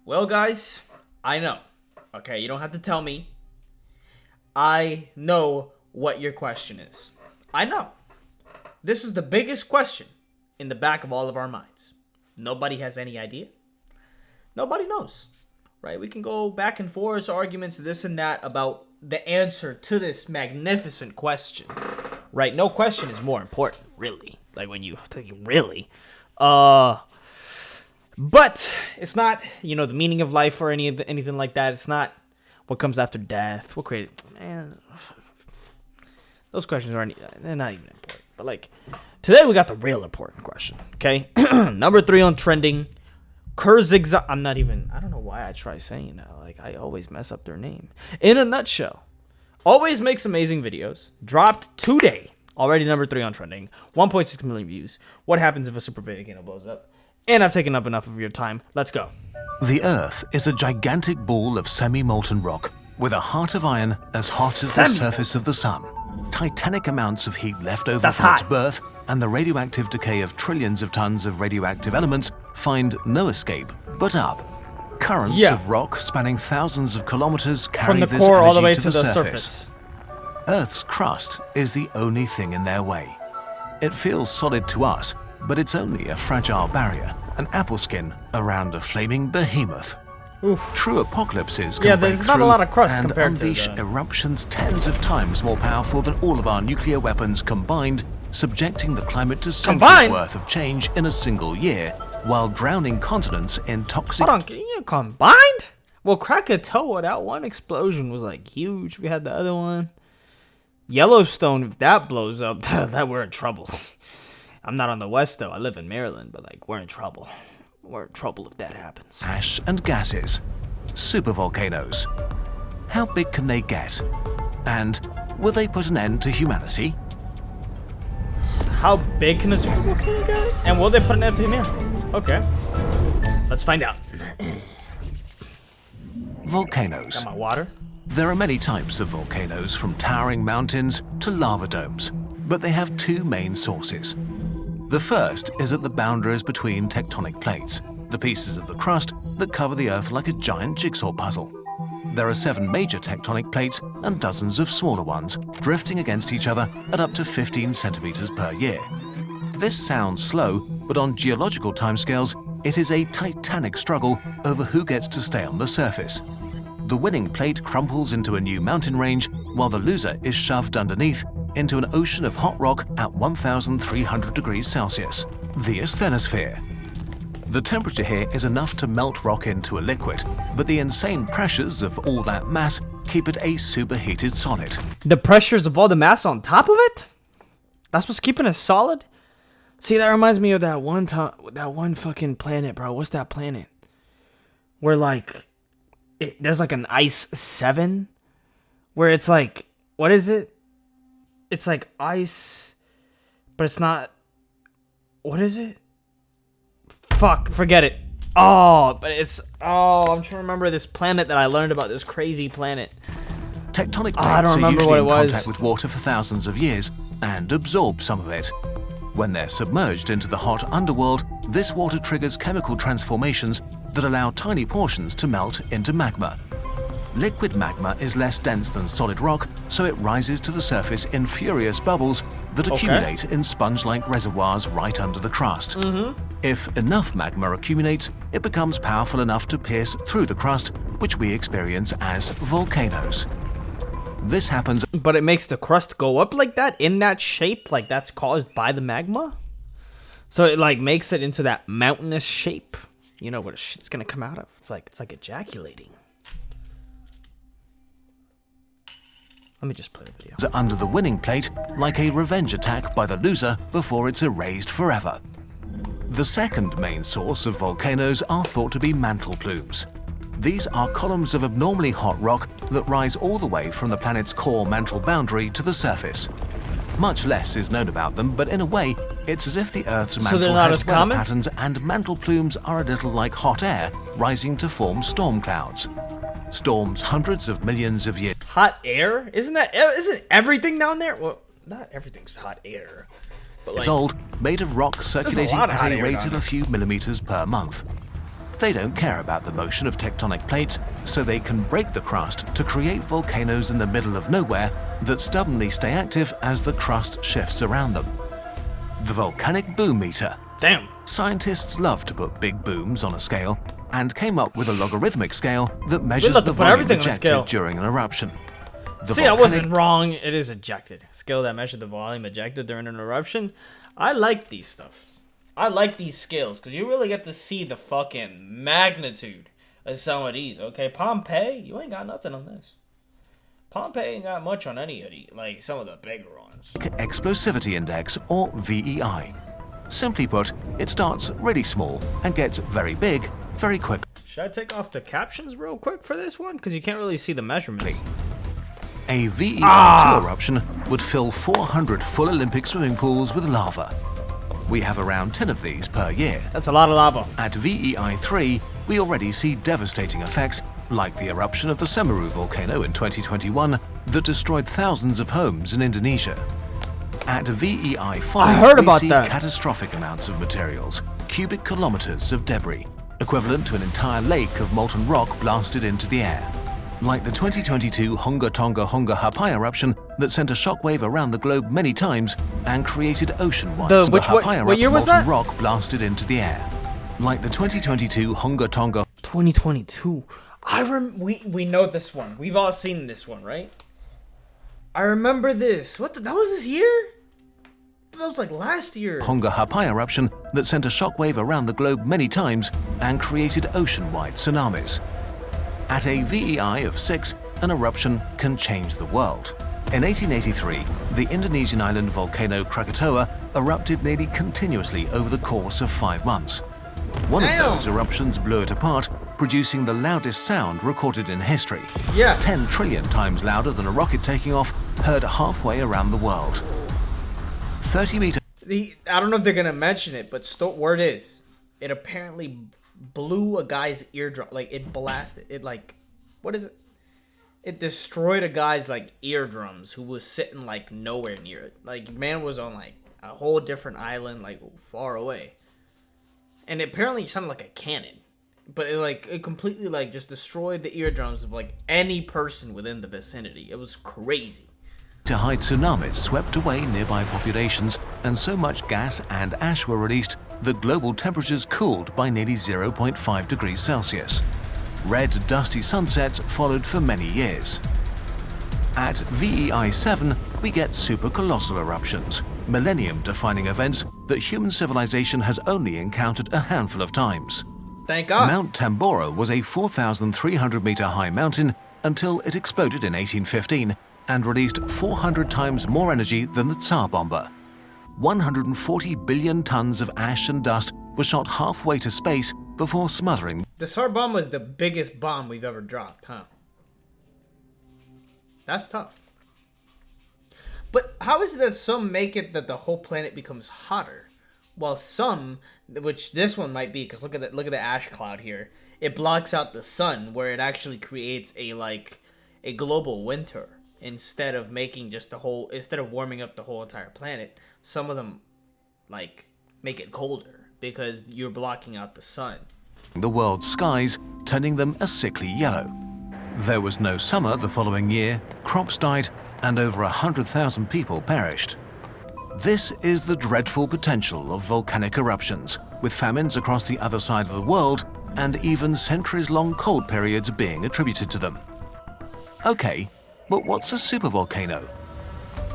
Well, guys, I know. Okay, you don't have to tell me. I know what your question is. I know. This is the biggest question in the back of all of our minds. Nobody has any idea. Nobody knows. Right? We can go back and forth, arguments, this and that about the answer to this magnificent question. Right? No question is more important, really. Like when you think really. But it's not, the meaning of life or anything like that. It's not what comes after death. What created? Those questions they're not even important. But today we got the real important question. Okay, number 3 on trending. Kurzgesagt. I don't know why I try saying that. I always mess up their name. In a nutshell, always makes amazing videos. Dropped today. Already number 3 on trending. 1.6 million views. What happens if a supervolcano blows up? And I've taken up enough of your time. Let's go. The Earth is a gigantic ball of semi-molten rock with a heart of iron as hot as the surface of the sun. Titanic amounts of heat left over from its birth and the radioactive decay of trillions of tons of radioactive elements find no escape but up. Currents of rock spanning thousands of kilometers carry this energy all the way to the surface. Earth's crust is the only thing in their way. It feels solid to us, but it's only a fragile barrier, an apple skin around a flaming behemoth. Oof. True apocalypses can break there's not through a lot of crust and compared unleash to eruptions tens of times more powerful than all of our nuclear weapons combined, subjecting the climate to centuries worth of change in a single year, while drowning continents in toxic... Hold on, can you combined? Well, Krakatoa, that one explosion was huge. We had the other one. Yellowstone, if that blows up, that we're in trouble. I'm not on the West, though. I live in Maryland, but, we're in trouble. We're in trouble if that happens. Ash and gases. Supervolcanoes. How big can they get? And will they put an end to humanity? How big can a supervolcano get? And will they put an end to humanity? Okay. Let's find out. Volcanoes. Got my water. There are many types of volcanoes, from towering mountains to lava domes, but they have 2 main sources. The first is at the boundaries between tectonic plates, the pieces of the crust that cover the Earth like a giant jigsaw puzzle. There are 7 major tectonic plates and dozens of smaller ones, drifting against each other at up to 15 centimeters per year. This sounds slow, but on geological timescales, it is a titanic struggle over who gets to stay on the surface. The winning plate crumples into a new mountain range, while the loser is shoved underneath into an ocean of hot rock at 1,300 degrees Celsius, the asthenosphere. The temperature here is enough to melt rock into a liquid, but the insane pressures of all that mass keep it a superheated solid. The pressures of all the mass on top of it? That's what's keeping it solid? See, that reminds me of that one fucking planet, bro. What's that planet? Where, there's an ice 7? Where it's what is it? It's ice, but it's not. What is it? Fuck, forget it. I'm trying to remember this planet that I learned about, this crazy planet. Tectonic plates I don't are remember usually what it in was. contact with water for thousands of years and absorb some of it. When they're submerged into the hot underworld, this water triggers chemical transformations that allow tiny portions to melt into magma. Liquid magma is less dense than solid rock, so it rises to the surface in furious bubbles that accumulate in sponge-like reservoirs right under the crust. If enough magma accumulates, it becomes powerful enough to pierce through the crust, which we experience as volcanoes. This happens... But it makes the crust go up like that, in that shape, that's caused by the magma? So it, makes it into that mountainous shape? You know what shit's gonna come out of? It's like ejaculating. Let me just play the video. Under the winning plate, like a revenge attack by the loser before it's erased forever. The second main source of volcanoes are thought to be mantle plumes. These are columns of abnormally hot rock that rise all the way from the planet's core mantle boundary to the surface. Much less is known about them, but in a way, it's as if the Earth's mantle has weather patterns, and mantle plumes are a little like hot air rising to form storm clouds. Storms hundreds of millions of years. Hot air? Isn't everything down there? Well, not everything's hot air. But It's old, made of rock circulating at a rate of a few millimeters per month. They don't care about the motion of tectonic plates, so they can break the crust to create volcanoes in the middle of nowhere that stubbornly stay active as the crust shifts around them. The volcanic boom meter. Damn. Scientists love to put big booms on a scale and came up with a logarithmic scale that measures love the to put volume everything on a scale. ejected during an eruption. The See, I wasn't wrong. It is ejected. Scale that measures the volume ejected during an eruption. I like these stuff. I like these scales because you really get to see the fucking magnitude of some of these. Okay, Pompeii, you ain't got nothing on this. Pompeii ain't got much on any of these, like some of the bigger ones. Explosivity Index, or VEI. Simply put, it starts really small and gets very big very quickly. Should I take off the captions real quick for this one? Because you can't really see the measurements. A VEI-2 eruption would fill 400 full Olympic swimming pools with lava. We have around 10 of these per year. That's a lot of lava. At VEI-3, we already see devastating effects like the eruption of the Semeru volcano in 2021 that destroyed thousands of homes in Indonesia. At VEI-5, we see catastrophic amounts of materials, cubic kilometers of debris, equivalent to an entire lake of molten rock blasted into the air. Like the 2022 Hunga Tonga Hunga Hapai eruption that sent a shockwave around the globe many times and created ocean-wide. What year was that? Rock blasted into the air. Like the 2022 Hunga Tonga. 2022. We know this one. We've all seen this one, right? I remember this. That was this year? That was like last year. Hunga Hapai eruption that sent a shockwave around the globe many times and created ocean-wide tsunamis. At a VEI of 6, an eruption can change the world. In 1883, the Indonesian island volcano Krakatoa erupted nearly continuously over the course of 5 months. One of those eruptions blew it apart, producing the loudest sound recorded in history. 10 trillion times louder than a rocket taking off, heard halfway around the world. 30 meters. I don't know if they're gonna mention it, but word is, it apparently blew a guy's eardrum. Like, it blasted it. Like, what is it? It destroyed a guy's like eardrums who was sitting like nowhere near it. Like, man was on like a whole different island, like far away, and it apparently sounded like a cannon. But it completely like just destroyed the eardrums of like any person within the vicinity. It was crazy. To hide tsunamis swept away nearby populations, and so much gas and ash were released that global temperatures cooled by nearly 0.5 degrees Celsius. Red, dusty sunsets followed for many years. At VEI-7, we get supercolossal eruptions, millennium-defining events that human civilization has only encountered a handful of times. Thank God. Mount Tambora was a 4,300-meter high mountain until it exploded in 1815 and released 400 times more energy than the Tsar Bomba. 140 billion tons of ash and dust were shot halfway to space before smothering. The Tsar Bomba was the biggest bomb we've ever dropped, huh? That's tough. But how is it that some make it that the whole planet becomes hotter, while some, which this one might be, because look at the ash cloud here, it blocks out the sun, where it actually creates a global winter instead of warming up the whole entire planet. Some of them like make it colder because you're blocking out the sun. The world's skies, turning them a sickly yellow. There was no summer the following year, crops died, and over 100,000 people perished. This is the dreadful potential of volcanic eruptions, with famines across the other side of the world and even centuries-long cold periods being attributed to them. Okay, but what's a supervolcano?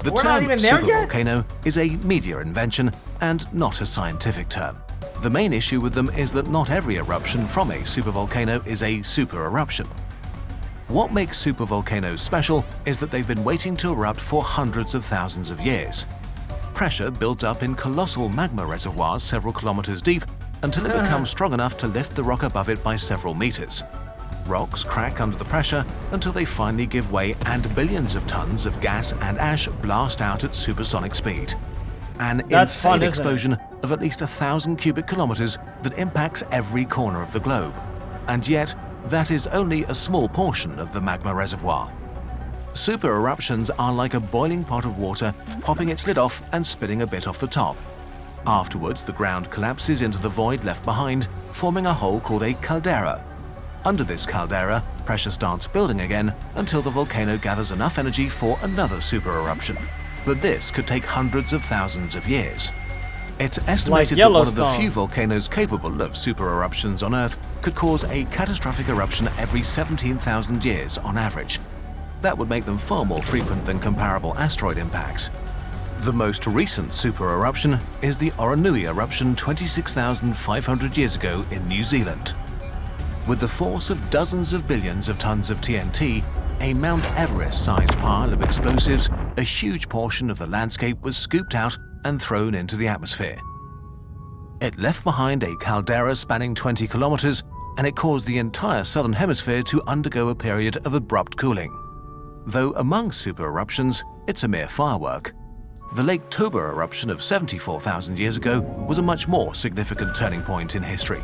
The term supervolcano is a media invention and not a scientific term. The main issue with them is that not every eruption from a supervolcano is a super eruption. What makes supervolcanoes special is that they've been waiting to erupt for hundreds of thousands of years. Pressure builds up in colossal magma reservoirs several kilometers deep until it becomes strong enough to lift the rock above it by several meters. Rocks crack under the pressure until they finally give way and billions of tons of gas and ash blast out at supersonic speed. An insane explosion of at least 1,000 cubic kilometers that impacts every corner of the globe. And yet, that is only a small portion of the magma reservoir. Super eruptions are like a boiling pot of water popping its lid off and spitting a bit off the top. Afterwards, the ground collapses into the void left behind, forming a hole called a caldera. Under this caldera, pressure starts building again until the volcano gathers enough energy for another super eruption. But this could take hundreds of thousands of years. It's estimated that one of the few volcanoes capable of super eruptions on Earth could cause a catastrophic eruption every 17,000 years on average. That would make them far more frequent than comparable asteroid impacts. The most recent super eruption is the Oronui eruption 26,500 years ago in New Zealand. With the force of dozens of billions of tons of TNT, a Mount Everest-sized pile of explosives, a huge portion of the landscape was scooped out and thrown into the atmosphere. It left behind a caldera spanning 20 kilometers, and it caused the entire southern hemisphere to undergo a period of abrupt cooling. Though among super eruptions, it's a mere firework. The Lake Toba eruption of 74,000 years ago was a much more significant turning point in history.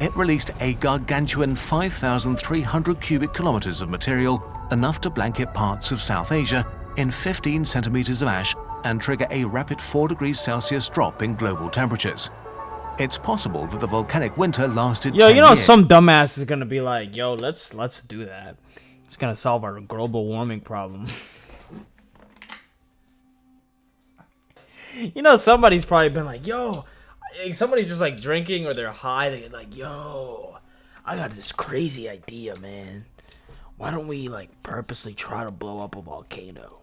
It released a gargantuan 5,300 cubic kilometers of material, enough to blanket parts of South Asia in 15 centimeters of ash and trigger a rapid 4 degrees Celsius drop in global temperatures. It's possible that the volcanic winter lasted 10 you know, years. some dumbass is gonna be like, yo, let's do that. It's gonna solve our global warming problem. You know, somebody's probably been like, yo, somebody's just like drinking or they're high. They're like, yo, I got this crazy idea, man. Why don't we like purposely try to blow up a volcano?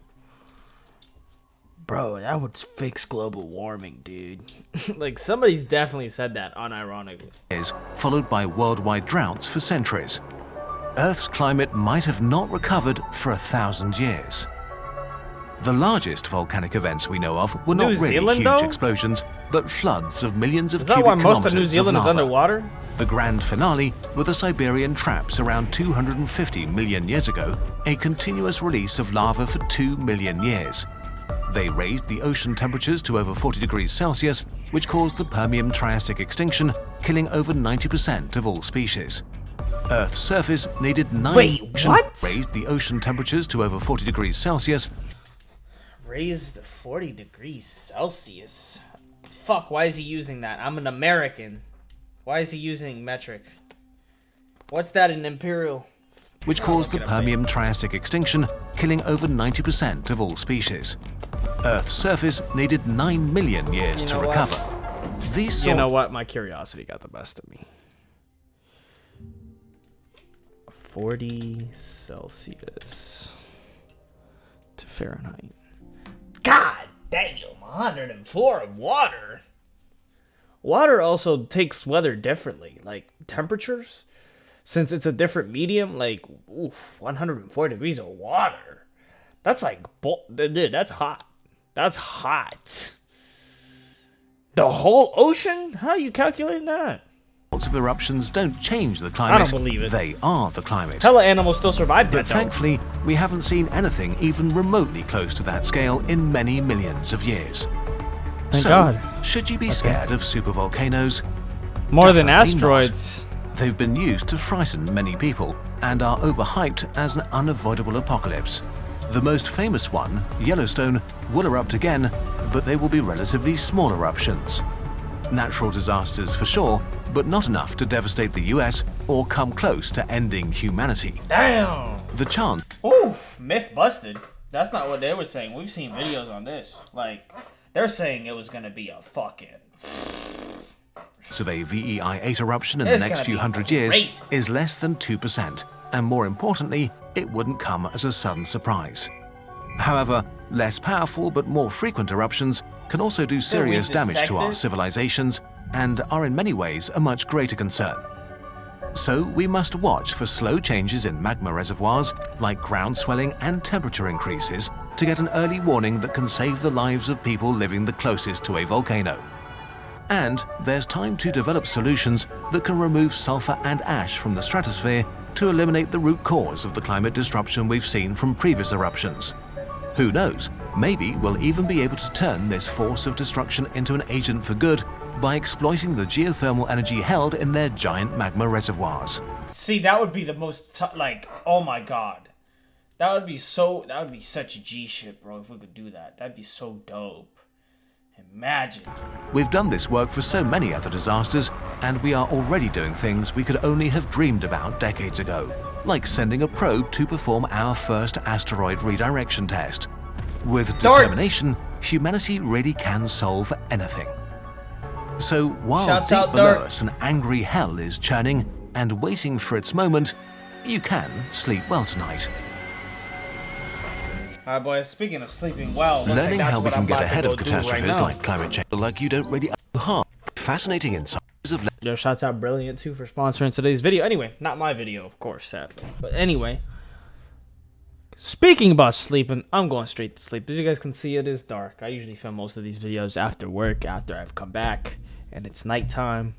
Bro, that would fix global warming, dude. Like, somebody's definitely said that unironically. Followed by worldwide droughts for centuries. Earth's climate might have not recovered for 1,000 years. The largest volcanic events we know of were not really huge explosions, but floods of millions of cubic kilometers of lava. Is that why most of New Zealand is underwater? The grand finale were the Siberian traps around 250 million years ago, a continuous release of lava for 2 million years. They raised the ocean temperatures to over 40 degrees Celsius, which caused the Permian-Triassic extinction, killing over 90% of all species. Earth's surface needed 9 raised the ocean temperatures to over 40 degrees Celsius. Raised 40 degrees Celsius? Fuck, why is he using that? I'm an American. Why is he using metric? What's that in imperial? Which caused the Permian-Triassic extinction, killing over 90% of all species. Earth's surface needed 9 million years to recover. You know what? My curiosity got the best of me. 40 Celsius to Fahrenheit. God damn, 104 of water. Water also takes weather differently, like temperatures. Since it's a different medium, like, 104 degrees of water. That's like, dude, that's hot. That's hot. The whole ocean? How are you calculating that? Lots of eruptions don't change the climate. I don't believe it. They are the climate. Hella animals still survive that, But thankfully, we haven't seen anything even remotely close to that scale in many millions of years. Thank God. Should you be scared of supervolcanoes? More than Definitely asteroids. not. They've been used to frighten many people and are overhyped as an unavoidable apocalypse. The most famous one, Yellowstone, will erupt again, but they will be relatively small eruptions. Natural disasters for sure, but not enough to devastate the US or come close to ending humanity. Damn! The chance Ooh, myth busted. That's not what they were saying. We've seen videos on this. Like, they're saying it was gonna be a fucking... of a VEI-8 eruption in the next few hundred years is less than 2%, and more importantly, it wouldn't come as a sudden surprise. However, less powerful but more frequent eruptions can also do serious damage to our civilizations and are in many ways a much greater concern. So we must watch for slow changes in magma reservoirs like ground swelling and temperature increases to get an early warning that can save the lives of people living the closest to a volcano. And there's time to develop solutions that can remove sulfur and ash from the stratosphere to eliminate the root cause of the climate disruption we've seen from previous eruptions. Who knows, maybe we'll even be able to turn this force of destruction into an agent for good by exploiting the geothermal energy held in their giant magma reservoirs. See, that would be the most, like, oh my god. That would be such a G shit, bro, if we could do that. That'd be so dope. Imagine. We've done this work for so many other disasters, and we are already doing things we could only have dreamed about decades ago, like sending a probe to perform our first asteroid redirection test. With determination, humanity really can solve anything. So while Shouts deep out below Dart. us an angry hell is churning and waiting for its moment, you can sleep well tonight. Alright, boys, speaking of sleeping well, looks Learning like that's how we what can I'm get about ahead to of go do right catastrophes now. like climate change, like you don't really hard. Fascinating insights of Yo, shouts out Brilliant too for sponsoring today's video. Anyway, not my video, of course, sadly. But anyway, speaking about sleeping, I'm going straight to sleep. As you guys can see, it is dark. I usually film most of these videos after work, after I've come back, and it's nighttime.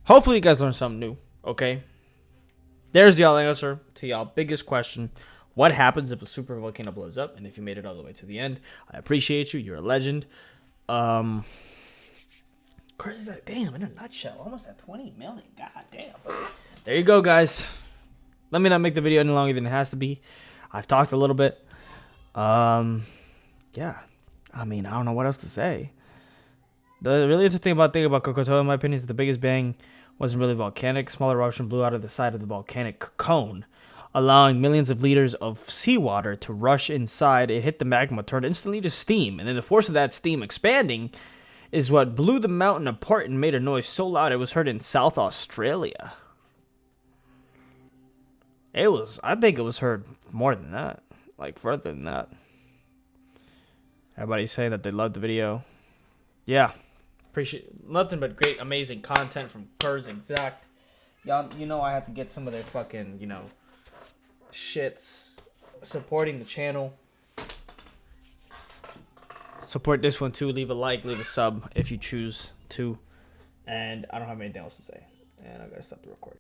Hopefully you guys learned something new, okay? There's the answer to y'all biggest question. What happens if a supervolcano blows up? And if you made it all the way to the end, I appreciate you. You're a legend. Crazy, like, damn, in a nutshell, almost at 20 million. God damn. But there you go, guys. Let me not make the video any longer than it has to be. I've talked a little bit. Yeah. I mean, I don't know what else to say. The really interesting thing about Krakatoa, in my opinion, is that the biggest bang wasn't really volcanic. Smaller eruption blew out of the side of the volcanic cone, allowing millions of liters of seawater to rush inside. It hit the magma, turned instantly to steam, and then the force of that steam expanding is what blew the mountain apart and made a noise so loud it was heard in South Australia. I think it was heard more than that, like further than that. Everybody's saying that they loved the video. Yeah, appreciate nothing but great, amazing content from Kurz Exact. Y'all, you know I have to get some of their fucking, shits supporting the channel. Support this one too. Leave a like, leave a sub if you choose to. And I don't have anything else to say. And I gotta stop the recording.